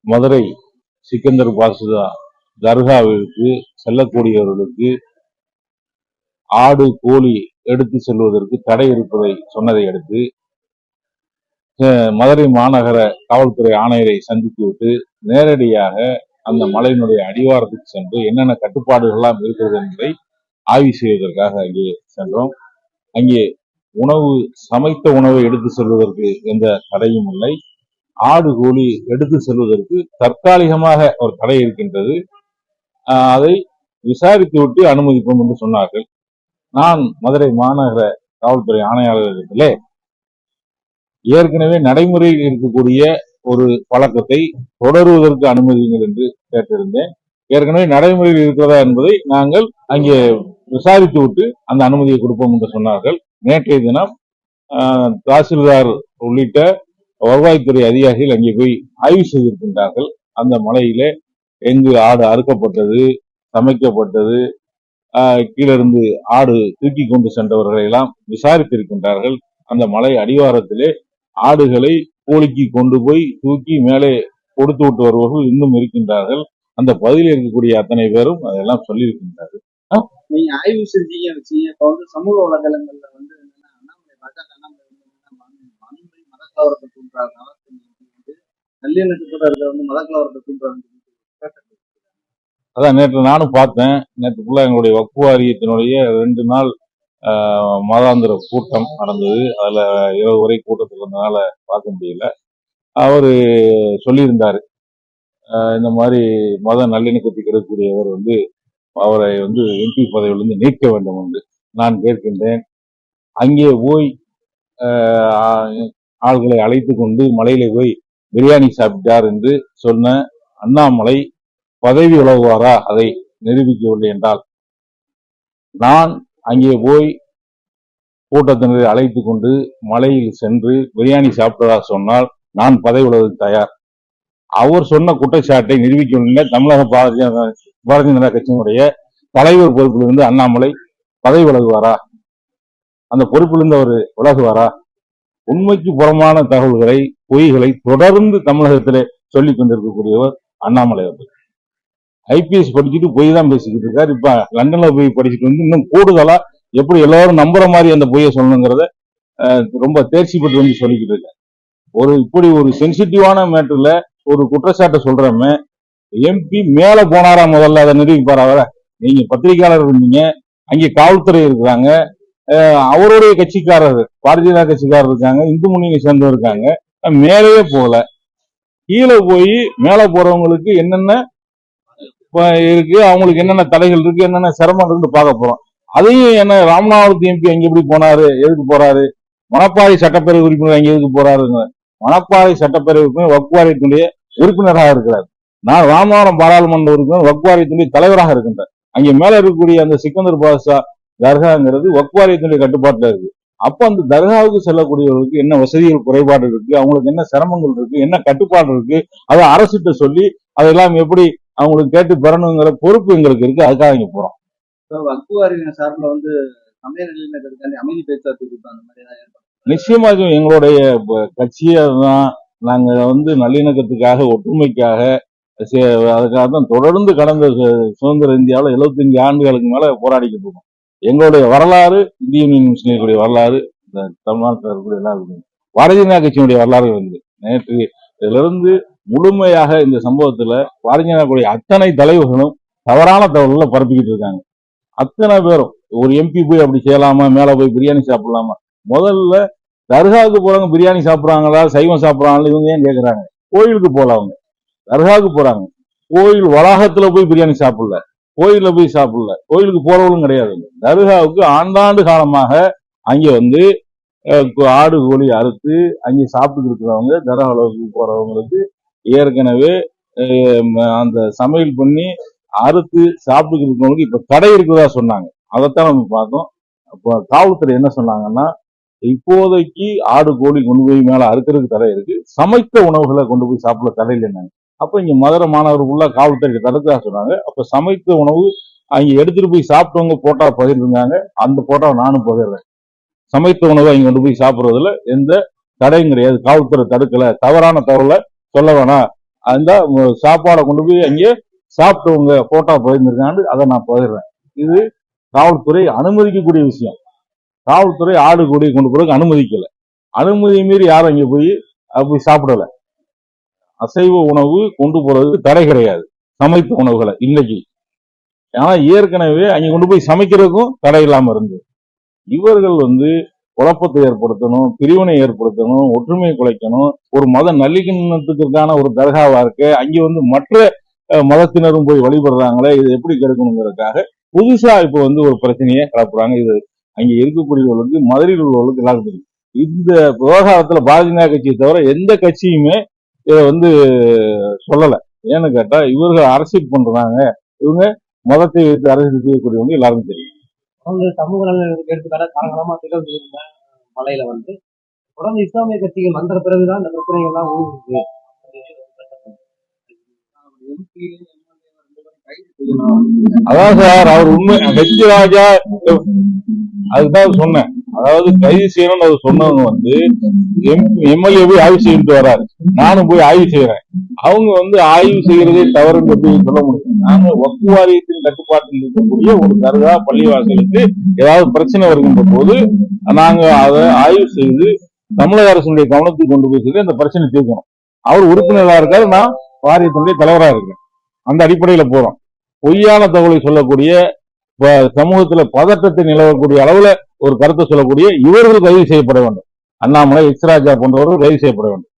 மதுரை சிக்கந்தர் பாசுதா தர்காவிற்கு செல்லக்கூடியவர்களுக்கு ஆடு கோழி எடுத்து செல்வதற்கு தடை இருப்பதை சொன்னதை அடுத்து மதுரை மாநகர காவல்துறை ஆணையரை சந்தித்துவிட்டு நேரடியாக அந்த மலையினுடைய அடிவாரத்துக்கு சென்று என்னென்ன கட்டுப்பாடுகள்லாம் இருக்கிறது என்பதை ஆய்வு செய்வதற்காக அங்கே சென்றோம். அங்கே சமைத்த உணவை எடுத்து செல்வதற்கு எந்த தடையும் இல்லை. ஆடு கோழி எடுத்து செல்வதற்கு தற்காலிகமாக ஒரு தடை இருக்கின்றது. அதை விசாரித்து விட்டு அனுமதிப்போம் என்று சொன்னார்கள். நான் மதுரை மாநகர காவல்துறை ஆணையாளரிடத்திலே ஏற்கனவே நடைமுறையில் இருக்கக்கூடிய ஒரு பழக்கத்தை தொடருவதற்கு அனுமதிங்கள் என்று கேட்டிருந்தேன். ஏற்கனவே நடைமுறையில் இருக்கிறதா என்பதை நாங்கள் அங்கே விசாரித்து விட்டு அந்த அனுமதியை கொடுப்போம் என்று சொன்னார்கள். நேற்றைய தினம் தாசில்தார் உள்ளிட்ட வருவாய்த்துறை அதிகாரிகள் அங்கே போய் ஆய்வு செய்திருக்கின்றார்கள். அந்த மலையிலே எங்கு ஆடு அறுக்கப்பட்டது, சமைக்கப்பட்டது, கீழிருந்து ஆடு தூக்கி கொண்டு சென்றவர்களை எல்லாம் விசாரித்திருக்கின்றார்கள். அந்த மலை அடிவாரத்திலே ஆடுகளை கோழிக்கு கொண்டு போய் தூக்கி மேலே கொடுத்து விட்டு வருவர்கள் இன்னும் இருக்கின்றார்கள். அந்த பகுதியில் இருக்கக்கூடிய அத்தனை பேரும் அதெல்லாம் சொல்லியிருக்கின்றார்கள். நீங்க ஆய்வு செஞ்சீங்க வச்சீங்க. இப்ப வந்து சமூக வலைதளங்கள்ல வந்து மதக்கலவரத்தை தூண்டுறாங்க, நல்லிணக்கத்தோட இருக்கிற வந்து மதக்கலவரத்தை தூண்டுறாங்க. அதான் நேற்று நானும் பார்த்தேன். நேற்று ஃபுல்லா எங்களுடைய வக்ஃபு வாரியத்தினுடைய 2 நாள் மாதாந்திர கூட்டம் நடந்தது. அதுல இரவு வரை கூட்டத்தில் இருந்தனால பார்க்க முடியல. அவரு சொல்லியிருந்தாரு, இந்த மாதிரி மத நல்லிணக்கத்தை கிடைக்கக்கூடியவர் வந்து அவரை வந்து எம்பி பதவியிலிருந்து நீக்க வேண்டும் என்று நான் கேட்கின்றேன். அங்கே போய் ஆள்களை அழைத்து கொண்டு மலையில போய் பிரியாணி சாப்பிட்டார் என்று சொன்ன அண்ணாமலை பதவி விலகுவாரா? அதை நிரூபிக்கவில்லை என்றால் நான் அங்கே போய் கூட்டத்தினரை அழைத்து கொண்டு மலையில் சென்று பிரியாணி சாப்பிட்டதாக சொன்னால் நான் பதவி விலக தயார். அவர் சொன்ன குற்றச்சாட்டை நிரூபிக்கவில்லை. தமிழக பாரதிய ஜனதா கட்சியினுடைய தலைவர் பொறுப்பிலிருந்து அண்ணாமலை பதவி விலகுவாரா? அந்த பொறுப்பிலிருந்து அவர் விலகுவாரா? உண்மைக்கு புறமான தகவல்களை, பொய்களை தொடர்ந்து தமிழகத்திலே சொல்லிக் கொண்டிருக்கக்கூடியவர் அண்ணாமலை அவர்கள். ஐபிஎஸ் படிச்சுட்டு பொய் தான் பேசிக்கிட்டு இருக்காரு. இப்ப லண்டன்ல போய் படிச்சுட்டு வந்து இன்னும் கூடுதலா எப்படி எல்லாரும் நம்புற மாதிரி அந்த பொய்யை சொல்லணுங்கிறத ரொம்ப தேர்ச்சி பெற்று வந்து சொல்லிக்கிட்டு இருக்காரு. இப்படி ஒரு சென்சிட்டிவான மேட்டர்ல ஒரு குற்றச்சாட்டை சொல்றமே எம்பி மேல போனாரா? முதல்ல அதை நிரூபிப்பார். அவரை நீங்க பத்திரிகையாளர் இருந்தீங்க, அங்கே காவல்துறை இருக்கிறாங்க, அவருடைய கட்சிக்காரர் பாரதிய ஜனதா கட்சிக்காரர் இருக்காங்க, இந்து முன்னணியை சேர்ந்தவர் இருக்காங்க. மேலேயே போகல, கீழே போய் மேல போறவங்களுக்கு என்னென்ன இருக்கு, அவங்களுக்கு என்னென்ன தடைகள் இருக்கு, என்னென்ன சிரமம் இருக்குன்னு பார்க்க போறோம். அதையும் என்ன ராமநாதபுரத்து எம்பி அங்க எப்படி போனாரு, எதுக்கு போறாரு? மணப்பாறை சட்டப்பேரவை உறுப்பினர் அங்க எதுக்கு போறாருங்க? மணப்பாறை சட்டப்பேரவை உறுப்பினர் வக்ஃபு வாரியத்தினுடைய உறுப்பினராக இருக்கிறார். நான் ராமநாதபுரம் பாராளுமன்ற உறுப்பினர் வக்ஃபு வாரியத்தினுடைய தலைவராக இருக்கின்றேன். அங்கே மேல இருக்கக்கூடிய அந்த சிக்கந்தர் பாஷா தர்காங்கிறது வக்ஃபு வாரியத்தினுடைய கட்டுப்பாட்டுல இருக்கு. அப்ப அந்த தர்காவுக்கு செல்லக்கூடியவர்களுக்கு என்ன வசதிகள் குறைபாடு இருக்கு, அவங்களுக்கு என்ன சிரமங்கள் இருக்கு, என்ன கட்டுப்பாடு இருக்கு, அதை அரசிட்ட சொல்லி அதெல்லாம் எப்படி அவங்களுக்கு கேட்டு பெறணுங்கிற பொறுப்பு எங்களுக்கு இருக்கு. அதுக்காக இங்க போறோம். வக்ஃபு வாரிய சார்பில் வந்து அமைதி பேச்சுவார்த்தை நிச்சயமா எங்களுடைய கட்சியை தான் நாங்க வந்து நல்லிணக்கத்துக்காக, ஒற்றுமைக்காக, அதுக்காக தான் தொடர்ந்து கடந்த சுதந்திர இந்தியாவில் 75 ஆண்டுகளுக்கு மேல போராடிக்கிட்டு இருக்கோம். எங்களுடைய வரலாறு இந்திய யூனியன் முஸ்லீம் லீக்குடைய வரலாறு, இந்த தமிழ்நாட்டில் இருக்கக்கூடிய எல்லாருக்கும் பாரதிய ஜனதா கட்சியினுடைய வரலாறு இருந்து நேற்று இதிலிருந்து முழுமையாக இந்த சம்பவத்துல பாரதிய ஜனதா கட்சியுடைய அத்தனை தலைவர்களும் தவறான தகவல்களை பரப்பிக்கிட்டு இருக்காங்க. அத்தனை பேரும் ஒரு எம்பி போய் அப்படி செய்யலாமா, மேல போய் பிரியாணி சாப்பிடலாமா? முதல்ல தர்காவுக்கு போறவங்க பிரியாணி சாப்பிட்றாங்களா, சைவம் சாப்பிட்றாங்களா, இவங்க ஏன் கேட்கறாங்க? கோயிலுக்கு போல அவங்க தர்காவுக்கு போறாங்க. கோயில் வளாகத்துல போய் பிரியாணி சாப்பிடல, கோயில போய் சாப்பிடல, கோயிலுக்கு போறவங்களும் கிடையாது. தர்காவுக்கு ஆண்டாண்டு காலமாக அங்கே வந்து ஆடு கோழி அறுத்து அங்கே சாப்பிட்டு இருக்கிறவங்க, தர்காவுக்கு போறவங்களுக்கு ஏற்கனவே அந்த சமையல் பண்ணி அறுத்து சாப்பிட்டு இருக்கிறவங்களுக்கு இப்ப தடை இருக்கிறதா சொன்னாங்க. அதைத்தான் நம்ம பார்த்தோம். அப்போ காவல்துறை என்ன சொன்னாங்கன்னா, இப்போதைக்கு ஆடு கோழி கொண்டு போய் மேல அறுக்கிறதுக்கு தடை இருக்கு, சமைத்த உணவுகளை கொண்டு போய் சாப்பிட தடை இல்லைன்னாங்க. அப்ப இங்க மதுரை மாணவர்களுக்குள்ள காவல்துறை தடுக்கா சொன்னாங்க. அப்ப சமைத்த உணவு அங்க எடுத்துட்டு போய் சாப்பிட்டவங்க போட்டா பகிர்ந்தாங்க. அந்த போட்டா நானும் பகிர்றேன். சமைத்த உணவு அங்க கொண்டு போய் சாப்பிடுறதுல எந்த தடையும் கிடையாது. காவல்துறை தடுக்கல, தவறான தகவலை சொல்ல வேணாம், அந்த சாப்பாடை கொண்டு போய் அங்கே சாப்பிட்டவங்க போட்டோ பகிர்ந்துருக்காண்டு அதை நான் பகிர்றேன். இது காவல்துறை அனுமதிக்கக்கூடிய விஷயம். காவல்துறை ஆடு கொடி கொண்டு போறதுக்கு அனுமதிக்கல. அனுமதி மீறி யாரும் அங்கே போய் போய் சாப்பிடல. அசைவ உணவு கொண்டு போறதுக்கு தடை கிடையாது, சமைத்த உணவுகளை இன்னைக்கு. ஆனா ஏற்கனவே அங்க கொண்டு போய் சமைக்கிறதுக்கும் தடை இல்லாம இருந்தது. இவர்கள் குழப்பத்தை ஏற்படுத்தணும், பிரிவினை ஏற்படுத்தணும், ஒற்றுமையை குலைக்கணும், ஒரு மத நல்லிணக்கத்திற்கான ஒரு தர்காவா இருக்க அங்கே மற்ற மதத்தினரும் போய் வழிபடுறாங்களே, இது எப்படி கிடைக்கணுங்கிறதுக்காக புதுசா இப்ப ஒரு பிரச்சனையை கிளப்புறாங்க. இது அங்க இருக்கக்கூடியவர்களுக்கு, மதுரையில் உள்ளவர்களுக்கு எல்லாரும் தெரியும். இந்த விவகாரத்துல பாஜக கட்சியை தவிர எந்த கட்சியுமே இதை சொல்லல. ஏன்னு கேட்டா இவர்கள் அரசியல் பண்றாங்க, இவங்க மதத்தை வைத்து அரசியல் செய்யக்கூடியவங்க எல்லாருக்கும் தெரியும். சமூக நலனுக்கு எடுத்துக்காட்ட காலகாலமா திகழ்ந்து இருந்த மலையில தொடர்ந்து இஸ்லாமிய கட்சிகள் வந்த பிறகுதான் இந்த பிரச்சனைகள் எல்லாம் ஊருக்கு. அதான் சார், அவர் உண்மை ஹெச் ராஜா அதுதான் சொன்னேன். அதாவது கைது செய்யணும்னு அவர் சொன்னவங்க எம்எல்ஏ போய் ஆய்வு செய்யிட்டு வராரு, நானும் போய் ஆய்வு செய்யறேன். அவங்க ஆய்வு செய்யறதே தவறுன்னு எப்படி சொல்ல முடியும்? நாங்க வக்ஃப் வாரியத்தின் கட்டுப்பாட்டில் இருக்கக்கூடிய ஒரு தர்கா பள்ளிவாசலுக்கு ஏதாவது பிரச்சனை வருகின்ற போது நாங்க அதை ஆய்வு செய்து தமிழக அரசுடைய கவனத்துக்கு கொண்டு போய் சொல்லி அந்த பிரச்சனை தீர்க்கணும். அவர் உறுப்பினரா இருக்காரு, நான் வாரியத்தினுடைய தலைவரா இருக்கேன். அந்த அடிப்படையில போறோம். பொய்யான தகவலை சொல்லக்கூடிய, சமூகத்துல பதட்டத்தை நிலவக்கூடிய அளவுல ஒரு கருத்தை சொல்லக்கூடிய இவர்கள் கைது செய்யப்பட வேண்டும். அண்ணாமலை, எச் ராஜா போன்றவர்கள் கைது செய்யப்பட வேண்டும்.